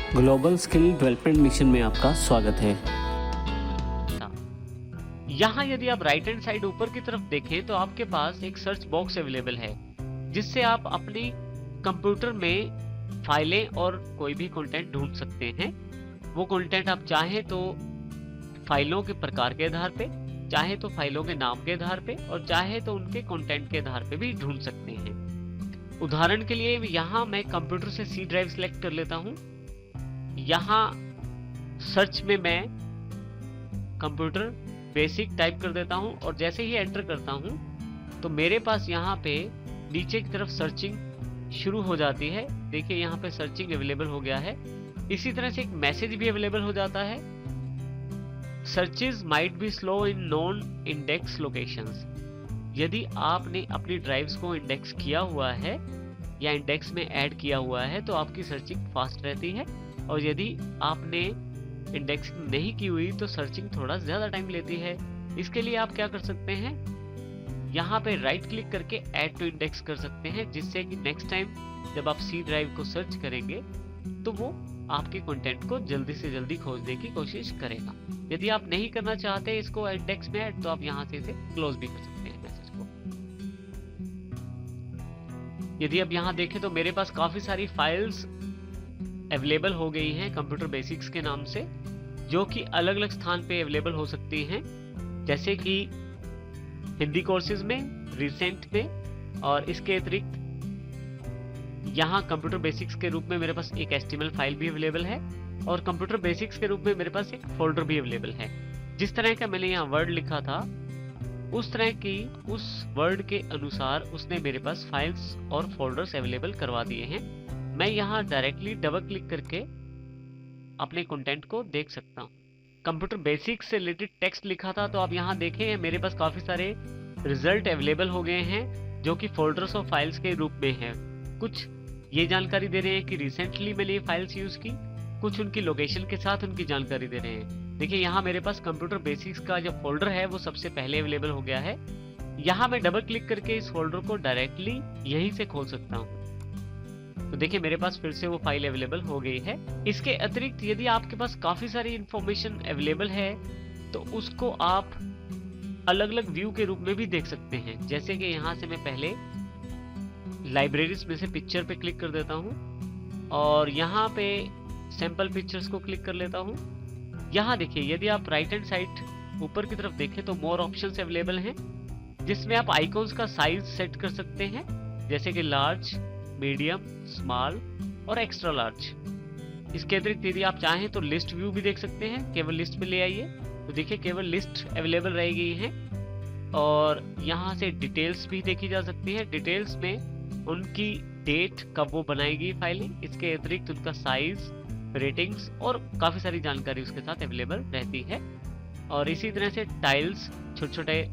Global skill development mission में आपका स्वागत है। यहाँ यदि आप राइट हैंड साइड ऊपर की तरफ देखें तो आपके पास एक सर्च बॉक्स अवेलेबल है जिससे आप अपनी कंप्यूटर में फाइलें और कोई भी कंटेंट ढूंढ सकते हैं। वो कंटेंट आप चाहे तो फाइलों के प्रकार के आधार पे, चाहे तो फाइलों के नाम के आधार पे और चाहे तो उनके कंटेंट के आधार पे भी ढूंढ सकते हैं। उदाहरण के लिए यहाँ मैं कंप्यूटर से सी ड्राइव सेलेक्ट कर लेता हूँ। यहाँ सर्च में मैं कंप्यूटर बेसिक टाइप कर देता हूँ और जैसे ही एंटर करता हूँ तो मेरे पास यहाँ पे नीचे की तरफ सर्चिंग शुरू हो जाती है। देखिए यहाँ पे सर्चिंग अवेलेबल हो गया है। इसी तरह से एक मैसेज भी अवेलेबल हो जाता है, searches might be slow in non index locations. यदि आपने अपनी ड्राइव्स को इंडेक्स किया हुआ है या इंडेक्स में ऐड किया हुआ है तो आपकी सर्चिंग फास्ट रहती है, और यदि आपने इंडेक्सिंग नहीं की हुई तो सर्चिंग थोड़ा ज़्यादा टाइम लेती है। इसके लिए आप क्या कर सकते हैं, यहाँ पे राइट क्लिक करके ऐड टू इंडेक्स कर सकते हैं, जिससे कि नेक्स्ट टाइम जब आप सी ड्राइव को सर्च करेंगे तो वो आपके कंटेंट को जल्दी से जल्दी खोजने की कोशिश करेगा। यदि आप नहीं करना चाहते इसको इंडेक्स में ऐड तो आप यहाँ से इसे क्लोज भी कर सकते हैं मैसेज को। यदि आप यहाँ देखें तो मेरे पास काफ़ी सारी फाइल्स अवेलेबल हो गई हैं कंप्यूटर बेसिक्स के नाम से, जो कि अलग अलग स्थान पे अवेलेबल हो सकती हैं, जैसे कि हिंदी कोर्सेज में, रिसेंट में, और इसके अतिरिक्त यहाँ कंप्यूटर बेसिक्स के रूप में मेरे पास एक HTML फाइल भी अवेलेबल है और कंप्यूटर बेसिक्स के रूप में मेरे पास एक फोल्डर भी अवेलेबल है। जिस तरह का मैंने यहाँ वर्ड लिखा था उस तरह की उस वर्ड के अनुसार उसने मेरे पास फाइल्स और फोल्डर्स अवेलेबल करवा दिए हैं। मैं यहाँ डायरेक्टली डबल क्लिक करके अपने कंटेंट को देख सकता हूँ। कंप्यूटर बेसिक्स से रिलेटेड टेक्स्ट लिखा था तो आप यहाँ देखें मेरे पास काफ़ी सारे रिजल्ट अवेलेबल हो गए हैं जो कि फोल्डर्स और फाइल्स के रूप में हैं। कुछ ये जानकारी दे रहे हैं कि रिसेंटली मैंने ये फाइल्स यूज़ की, कुछ उनकी लोकेशन के साथ उनकी जानकारी दे रहे हैं। देखिए यहाँ मेरे पास कंप्यूटर बेसिक्स का जो फोल्डर है वो सबसे पहले अवेलेबल हो गया है। यहाँ मैं डबल क्लिक करके इस फोल्डर को डायरेक्टली यहीं से खोल सकता हूँ। तो देखिए मेरे पास फिर से वो फाइल अवेलेबल हो गई है। इसके अतिरिक्त यदि आपके पास काफ़ी सारी इंफॉर्मेशन अवेलेबल है तो उसको आप अलग अलग व्यू के रूप में भी देख सकते हैं। जैसे कि यहाँ से मैं पहले लाइब्रेरीज में से पिक्चर पे क्लिक कर देता हूँ और यहाँ पे सैंपल पिक्चर्स को क्लिक कर लेता हूँ। यहाँ देखिए यदि आप राइट हैंड साइड ऊपर की तरफ देखें तो मोर ऑप्शंस अवेलेबल हैं, जिसमें आप आइकॉन्स का साइज सेट कर सकते हैं, जैसे कि लार्ज, मीडियम, स्मॉल और एक्स्ट्रा लार्ज। इसके अतिरिक्त यदि आप चाहें तो लिस्ट व्यू भी देख सकते हैं, केवल लिस्ट में ले आइए तो देखिए केवल लिस्ट अवेलेबल रह गई है। और यहाँ से डिटेल्स भी देखी जा सकती है। डिटेल्स में उनकी डेट, कब वो बनाएगी फाइलें, इसके अतिरिक्त उनका साइज, रेटिंग्स और काफ़ी सारी जानकारी उसके साथ अवेलेबल रहती है। और इसी तरह से टाइल्स छोटे छोटे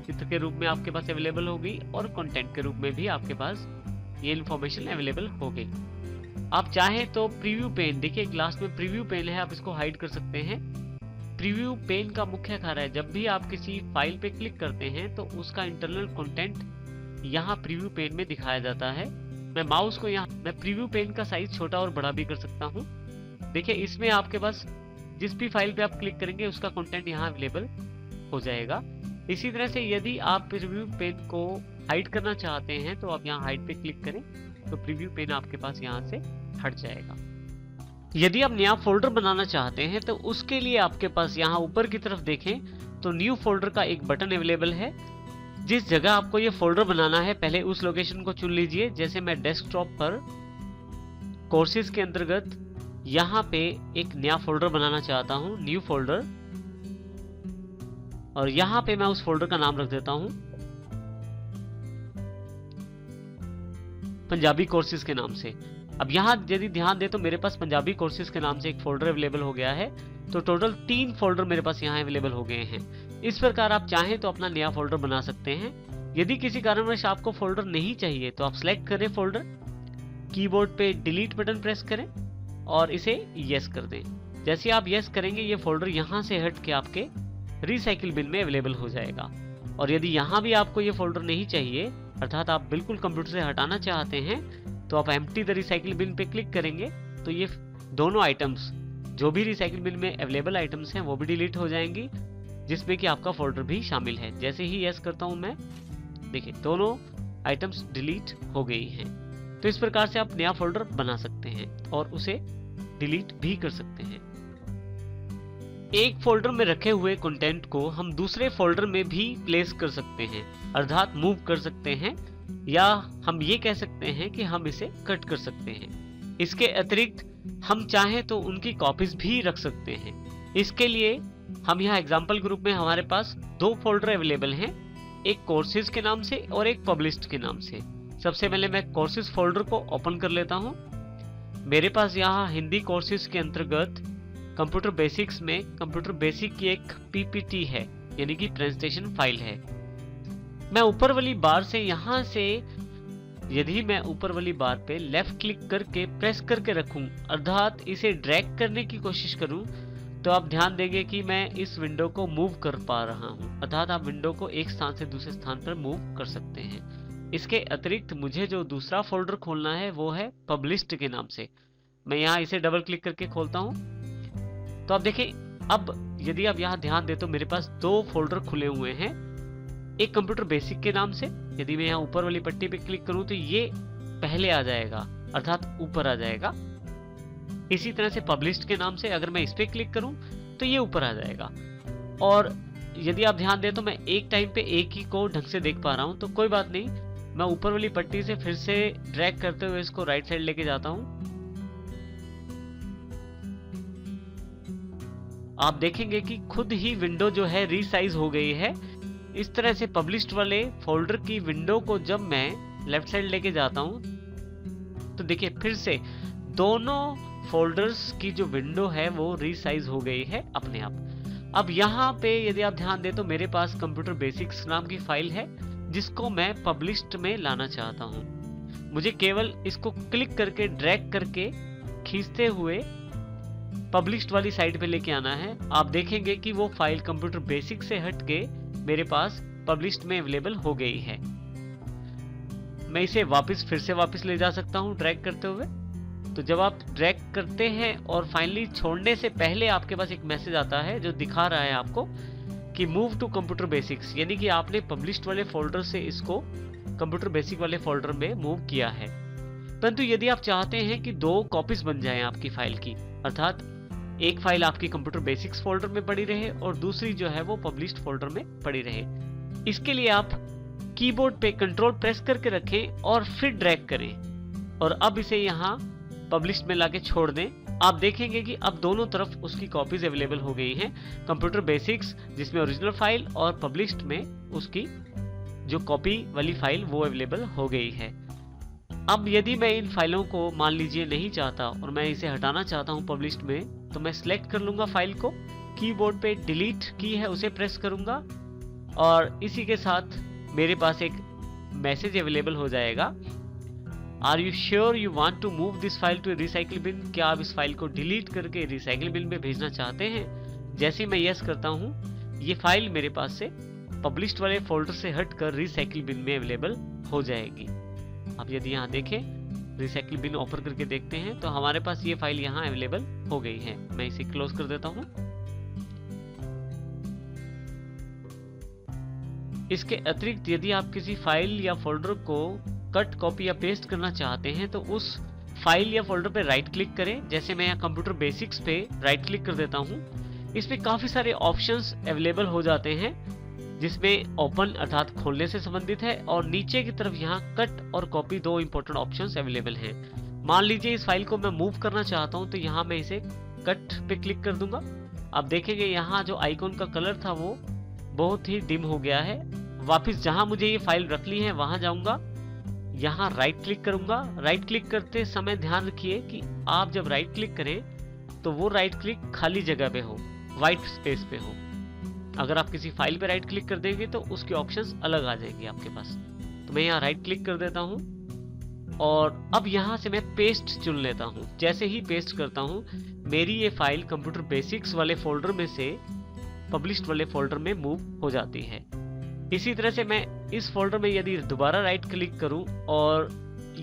चित्र के रूप में आपके पास अवेलेबल होगी और कंटेंट के रूप में भी आपके पास ये इन्फॉर्मेशन अवेलेबल हो गई। आप चाहें तो प्रीव्यू पेन, देखिए लास्ट में प्रीव्यू पेन है, आप इसको हाइड कर सकते हैं। प्रीव्यू पेन का मुख्य कार्य है जब भी आप किसी फाइल पे क्लिक करते हैं तो उसका इंटरनल कंटेंट यहाँ प्रीव्यू पेन में दिखाया जाता है। मैं माउस को यहाँ मैं प्रीव्यू पेन का साइज छोटा और बड़ा भी कर सकता हूँ। देखिए इसमें आपके पास जिस भी फाइल पे आप क्लिक करेंगे उसका कंटेंट यहाँ अवेलेबल हो जाएगा। इसी तरह से यदि आप प्रीव्यू पेन को हाइड करना चाहते हैं तो आप यहाँ हाइड पे क्लिक करें तो प्रीव्यू पेन आपके पास यहाँ से हट जाएगा। यदि आप नया फोल्डर बनाना चाहते हैं तो उसके लिए आपके पास यहाँ ऊपर की तरफ देखें तो न्यू फोल्डर का एक बटन अवेलेबल है। जिस जगह आपको ये फोल्डर बनाना है पहले उस लोकेशन को चुन लीजिए। जैसे मैं डेस्कटॉप पर कोर्सेज के अंतर्गत यहाँ पे एक नया फोल्डर बनाना चाहता हूँ, न्यू फोल्डर, और यहाँ पे मैं उस फोल्डर का नाम रख देता हूँ पंजाबी कोर्सेज के नाम से। अब यहाँ यदि ध्यान दे तो मेरे पास पंजाबी कोर्सेज के नाम से एक फोल्डर अवेलेबल हो गया है, तो टोटल 3 फोल्डर मेरे पास यहाँ अवेलेबल हो गए हैं। इस प्रकार आप चाहें तो अपना नया फोल्डर बना सकते हैं। यदि किसी कारणवश आपको फोल्डर नहीं चाहिए तो आप सेलेक्ट करें फोल्डर, कीबोर्ड पे डिलीट बटन प्रेस करें और इसे यस कर दें। जैसे आप यस करेंगे ये फोल्डर यहाँ से हट के आपके रिसाइकिल बिन में अवेलेबल हो जाएगा। और यदि यहाँ भी आपको ये फोल्डर नहीं चाहिए, अर्थात आप बिल्कुल कंप्यूटर से हटाना चाहते हैं, तो आप एम्प्टी द रिसाइकिल बिन पे क्लिक करेंगे तो ये दोनों आइटम्स जो भी रिसाइकिल बिन में अवेलेबल आइटम्स हैं वो भी डिलीट हो जाएंगी, जिसमें कि आपका फोल्डर भी शामिल है। जैसे ही यस करता हूं मैं, देखिए दोनों आइटम्स डिलीट हो गई हैं। तो इस प्रकार से आप नया फोल्डर बना सकते हैं और उसे डिलीट भी कर सकते हैं। एक फोल्डर में रखे हुए कंटेंट को हम दूसरे फोल्डर में भी प्लेस कर सकते हैं, अर्थात मूव कर सकते हैं, या हम ये कह सकते हैं कि हम इसे कट कर सकते हैं। इसके अतिरिक्त हम चाहें तो उनकी कॉपीज भी रख सकते हैं। इसके लिए हम यहाँ एग्जाम्पल ग्रुप में हमारे पास दो फोल्डर अवेलेबल हैं, एक कोर्सेज के नाम से और एक पब्लिश्ड के नाम से। सबसे पहले मैं कोर्सेज फोल्डर को ओपन कर लेता हूँ। मेरे पास यहाँ हिंदी कोर्सेज के अंतर्गत कंप्यूटर बेसिक्स में कंप्यूटर बेसिक की एक पीपीटी है, यानी कि प्रेजेंटेशन फाइल है। मैं ऊपर वाली बार से यहाँ से यदि मैं ऊपर वाली बार पे लेफ्ट क्लिक करके प्रेस करके रखूं, अर्थात इसे ड्रैग करने की कोशिश करूं, तो आप ध्यान देंगे कि मैं इस विंडो को मूव कर पा रहा हूं। अर्थात आप विंडो को एक स्थान से दूसरे स्थान पर मूव कर सकते हैं। इसके अतिरिक्त मुझे जो दूसरा फोल्डर खोलना है वो है पब्लिश्ड के नाम से। मैं यहाँ इसे डबल क्लिक करके खोलता हूँ, तो आप देखिए अब यदि आप यहाँ ध्यान दे तो मेरे पास दो फोल्डर खुले हुए हैं। एक कंप्यूटर बेसिक के नाम से, यदि मैं यहाँ ऊपर वाली पट्टी पे क्लिक करूं तो ये पहले आ जाएगा, अर्थात ऊपर आ जाएगा। इसी तरह से पब्लिश्ड के नाम से अगर मैं इस पे क्लिक करूं तो ये ऊपर आ जाएगा। और यदि आप ध्यान दें तो मैं एक टाइम पे एक ही को ढंग से देख पा रहा हूं, तो कोई बात नहीं, मैं ऊपर वाली पट्टी से फिर से ड्रैग करते हुए इसको राइट साइड लेके जाता हूं। आप देखेंगे कि खुद ही विंडो जो है रीसाइज हो गई है। इस तरह से पब्लिश्ड वाले फोल्डर की विंडो को जब मैं लेफ्ट साइड लेके जाता हूं तो देखिए फिर से दोनों फोल्डर्स की जो विंडो है वो रीसाइज हो गई है अपने आप। अब यहाँ पे यदि आप ध्यान दें तो मेरे पास कंप्यूटर बेसिक्स नाम की फाइल है जिसको मैं पब्लिश्ड में लाना चाहता हूँ। मुझे केवल इसको क्लिक करके ड्रैग करके खींचते हुए पब्लिश्ड वाली साइड पे लेके आना है। आप देखेंगे कि वो फाइल कंप्यूटर बेसिक से हट के मेरे पास पब्लिश्ड में अवेलेबल हो गई है। मैं इसे फिर से वापस ले जा सकता हूं ड्रैग करते हुए। तो जब आप ड्रैग करते हैं और फाइनली छोड़ने से पहले आपके पास एक मैसेज आता है जो दिखा रहा है आपको कि मूव टू कंप्यूटर बेसिक्स, यानी कि आपने पब्लिश्ड वाले फोल्डर से इसको कंप्यूटर बेसिक वाले फोल्डर में मूव किया है। परंतु यदि आप चाहते हैं कि दो कॉपीज बन जाएं आपकी फाइल की, अर्थात एक फाइल आपकी कंप्यूटर बेसिक्स फोल्डर में पड़ी रहे और दूसरी जो है वो पब्लिश्ड फोल्डर में पड़ी रहे, इसके लिए आप कीबोर्ड पे कंट्रोल प्रेस करके रखें और फिर ड्रैग करें और अब इसे यहाँ पब्लिश्ड में लाके छोड़ दें। आप देखेंगे कि अब दोनों तरफ उसकी कॉपीज अवेलेबल हो गई हैं, कंप्यूटर बेसिक्स जिसमें ओरिजिनल फाइल और पब्लिश्ड में उसकी जो कॉपी वाली फाइल वो अवेलेबल हो गई है। अब यदि मैं इन फाइलों को मान लीजिए नहीं चाहता और मैं इसे हटाना चाहता हूं पब्लिश्ड में, तो मैं सिलेक्ट कर लूंगा फाइल को, कीबोर्ड पे डिलीट की है उसे प्रेस करूंगा और इसी के साथ मेरे पास एक मैसेज अवेलेबल हो जाएगा, are you sure you want to move this file to recycle bin? क्या आप इस फाइल को डिलीट करके रिसाइकिल बिन में भेजना चाहते हैं? जैसे मैं यस करता हूं, ये फाइल मेरे पास से पब्लिश्ड वाले फोल्डर से हटकर रिसाइकिल बिन में अवेलेबल हो जाएगी। आप यदि यहाँ देखें, रिसाइकिल बिन ओपन करके देखते हैं तो हमारे पास ये फाइल यहाँ अवेलेबल हो गई है। मैं इसे क्लोज कर देता हूँ। इसके अतिरिक्त यदि आप किसी फाइल या फोल्डर को कट, कॉपी या पेस्ट करना चाहते हैं तो उस फाइल या फोल्डर पे राइट क्लिक करें। जैसे मैं यहाँ कंप्यूटर बेसिक्स पे राइट क्लिक कर देता हूँ, इसमें काफी सारे ऑप्शंस अवेलेबल हो जाते हैं जिसमें ओपन अर्थात खोलने से संबंधित है और नीचे की तरफ यहाँ कट और कॉपी दो इंपॉर्टेंट ऑप्शंस अवेलेबल हैं। मान लीजिए इस फाइल को मैं मूव करना चाहता हूँ तो यहाँ मैं इसे कट पे क्लिक कर दूंगा। आप देखेंगे यहाँ जो आइकॉन का कलर था वो बहुत ही डिम हो गया है। वापिस जहां मुझे ये फाइल रखनी है वहां जाऊंगा, यहाँ राइट क्लिक करूंगा। राइट क्लिक करते समय ध्यान रखिए कि आप जब राइट क्लिक करें तो वो राइट क्लिक खाली जगह पे हो, व्हाइट स्पेस पे हो। अगर आप किसी फाइल पे राइट क्लिक कर देंगे तो उसकी ऑप्शंस अलग आ जाएगी आपके पास। तो मैं यहाँ राइट क्लिक कर देता हूँ और अब यहाँ से मैं पेस्ट चुन लेता हूँ। जैसे ही पेस्ट करता हूँ मेरी ये फाइल कंप्यूटर बेसिक्स वाले फोल्डर में से पब्लिश्ड वाले फोल्डर में मूव हो जाती है। इसी तरह से मैं इस फोल्डर में यदि दोबारा राइट क्लिक करूं और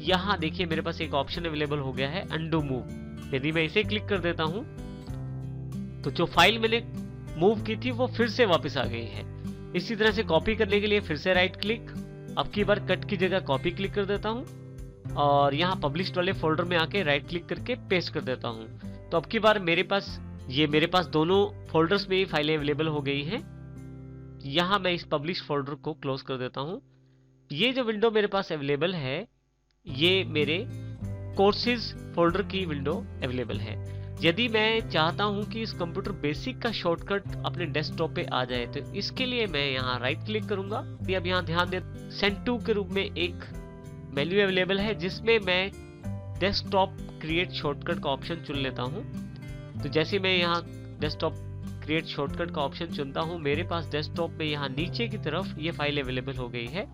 यहाँ देखिए मेरे पास एक ऑप्शन अवेलेबल हो गया है अनडू मूव। यदि मैं इसे क्लिक कर देता हूं तो जो फाइल मैंने मूव की थी वो फिर से वापस आ गई है। इसी तरह से कॉपी करने के लिए फिर से राइट क्लिक, अब की बार कट की जगह कॉपी क्लिक कर देता हूं और यहाँ पब्लिश्ड वाले फोल्डर में आके राइट क्लिक करके पेस्ट कर देता हूं। तो अब की बार मेरे पास दोनों फोल्डर्स में ही फाइलें अवेलेबल हो गई हैं। यहाँ मैं इस पब्लिश फोल्डर को क्लोज कर देता हूँ। ये जो विंडो मेरे पास अवेलेबल है ये मेरे कोर्सेज फोल्डर की विंडो अवेलेबल है। यदि मैं चाहता हूं कि इस कंप्यूटर बेसिक का शॉर्टकट अपने डेस्कटॉप पे आ जाए तो इसके लिए मैं यहाँ राइट क्लिक करूंगा। अब यहाँ ध्यान दें सेंड टू के रूप में एक मेन्यू अवेलेबल है जिसमें मैं डेस्कटॉप क्रिएट शॉर्टकट का ऑप्शन चुन लेता हूँ। तो जैसे मैं यहाँ डेस्कटॉप क्रिएट शॉर्टकट का ऑप्शन चुनता हूँ मेरे पास डेस्कटॉप में यहाँ नीचे की तरफ ये फाइल अवेलेबल हो गई है।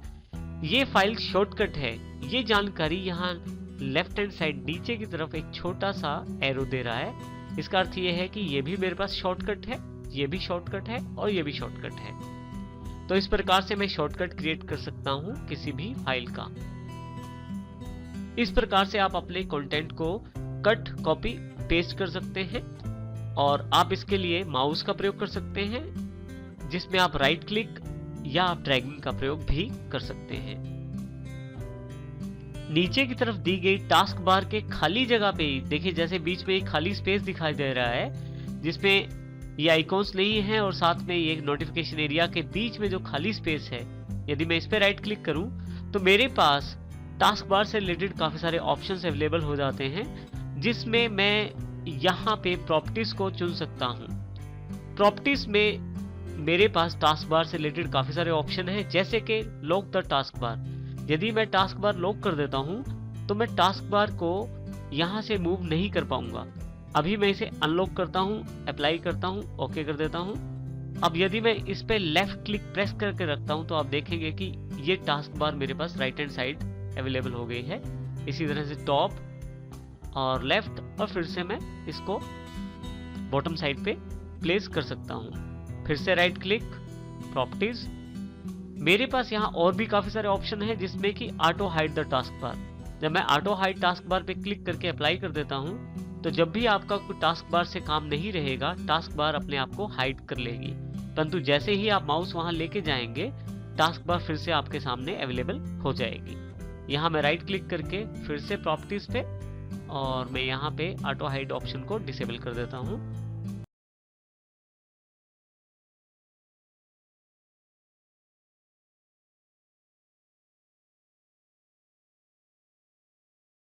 ये फाइल शॉर्टकट है, ये जानकारी यहाँ लेफ्ट हैंड साइड नीचे की तरफ एक छोटा सा एरो दे रहा है। इसका अर्थ ये है कि ये भी मेरे पास शॉर्टकट है, ये भी शॉर्टकट है और ये भी शॉर्टकट है। तो इस प्रकार से मैं शॉर्टकट क्रिएट कर सकता हूं किसी भी फाइल का। इस प्रकार से आप अपने कंटेंट को कट, कॉपी, पेस्ट कर सकते हैं और आप इसके लिए माउस का प्रयोग कर सकते हैं जिसमें आप राइट क्लिक या आप ड्रैगिंग का प्रयोग भी कर सकते हैं। नीचे की तरफ दी गई टास्क बार के खाली जगह पे ही देखिए जैसे बीच में एक खाली स्पेस दिखाई दे रहा है जिसमें ये आइकॉन्स नहीं है और साथ में ये नोटिफिकेशन एरिया के बीच में जो खाली स्पेस है, यदि मैं इस पे राइट क्लिक करूं तो मेरे पास टास्क बार से रिलेटेड काफी सारे ऑप्शंस अवेलेबल हो जाते हैं जिसमें मैं यहाँ पे प्रॉपर्टीज को चुन सकता हूँ। प्रॉपर्टीज में मेरे पास टास्क बार से रिलेटेड काफी सारे ऑप्शन हैं जैसे कि लॉक द टास्क बार। यदि मैं टास्क बार लॉक कर देता हूं तो मैं टास्क बार को यहां से मूव नहीं कर पाऊंगा। अभी मैं इसे अनलॉक करता हूं, अप्लाई करता हूं, ओके कर देता हूं। अब यदि मैं इस पे लेफ्ट क्लिक प्रेस करके रखता हूं तो आप देखेंगे कि ये टास्क बार मेरे पास राइट हैंड साइड अवेलेबल हो गई है। इसी तरह से टॉप और लेफ्ट और फिर से मैं इसको बॉटम साइड पे प्लेस कर सकता हूं। फिर से राइट क्लिक, प्रॉपर्टीज। मेरे पास यहाँ और भी काफी सारे ऑप्शन हैं जिसमें कि auto hide the task bar. जब मैं ऑटो हाइड टास्क बार पे क्लिक करके अप्लाई कर देता हूँ तो जब भी आपका कोई टास्क बार से काम नहीं रहेगा टास्क बार अपने आप को हाइड कर लेगी, परंतु जैसे ही आप माउस वहां लेके जाएंगे टास्क बार फिर से आपके सामने अवेलेबल हो जाएगी। यहाँ मैं राइट क्लिक करके फिर से प्रॉपर्टीज पे और मैं यहाँ पे ऑटो हाइड ऑप्शन को डिसेबल कर देता हूँ।